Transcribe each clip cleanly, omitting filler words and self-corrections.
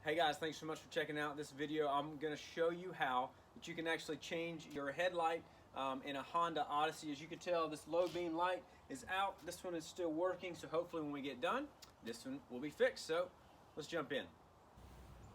Hey guys, thanks so much for checking out this video. I'm going to show you how that you can actually change your headlight in a Honda Odyssey. As you can tell, this low beam light is out. This one is still working, so hopefully when we get done, this one will be fixed. So let's jump in.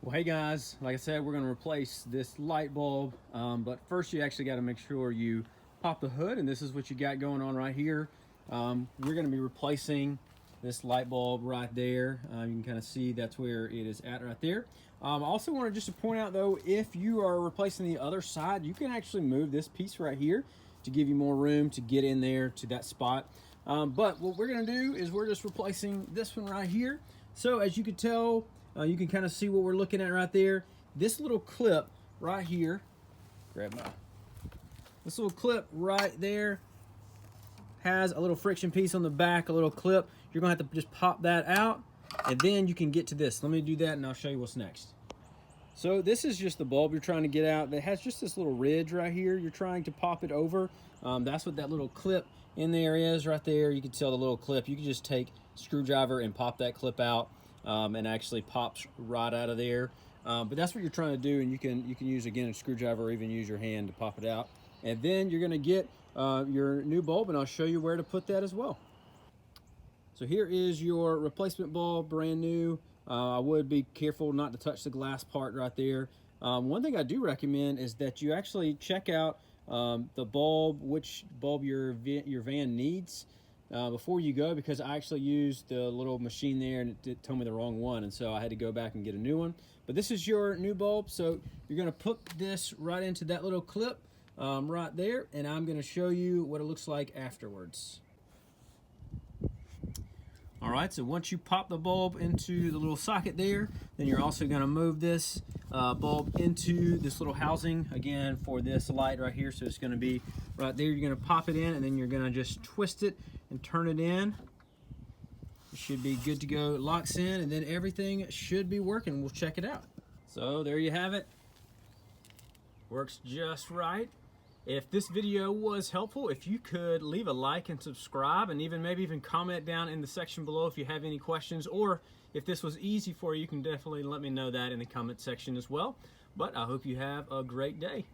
Well, hey guys, like I said, we're going to replace this light bulb, but first you actually got to make sure you pop the hood, and this is what you got going on right here. We're going to be replacing this light bulb right there. You can kind of see that's where it is at right there. I also wanted just to point out though, if you are replacing the other side, you can actually move this piece right here to give you more room to get in there to that spot. But what we're going to do is we're just replacing this one right here. So as you can tell, you can kind of see what we're looking at right there. This little clip right here, this little clip right there has a little friction piece on the back, a little clip. You're gonna have to just pop that out, and then you can get to this. Let me do that and I'll show you what's next. So this is just the bulb you're trying to get out. That has just this little ridge right here. You're trying to pop it over. That's what that little clip in there is right there. You can tell the little clip. You can just take a screwdriver and pop that clip out, and actually pops right out of there. But that's what you're trying to do, and you can use, again, a screwdriver or even use your hand to pop it out. And then you're gonna get your new bulb, and I'll show you where to put that as well. So here is your replacement bulb, brand new. I would be careful not to touch the glass part right there. One thing I do recommend is that you actually check out the bulb, which bulb your van needs before you go, because I actually used the little machine there and it told me the wrong one, and so I had to go back and get a new one. But this is your new bulb, so you're gonna put this right into that little clip right there, and I'm gonna show you what it looks like afterwards. All right, so once you pop the bulb into the little socket there, then you're also gonna move this bulb into this little housing, again, for this light right here. So it's gonna be right there. You're gonna pop it in, and then you're gonna just twist it and turn it in. It should be good to go. It locks in, and then everything should be working. We'll check it out. So there you have it. Works just right. If this video was helpful, if you could leave a like and subscribe, and maybe even comment down in the section below if you have any questions, or if this was easy for you, you can definitely let me know that in the comment section as well. But I hope you have a great day.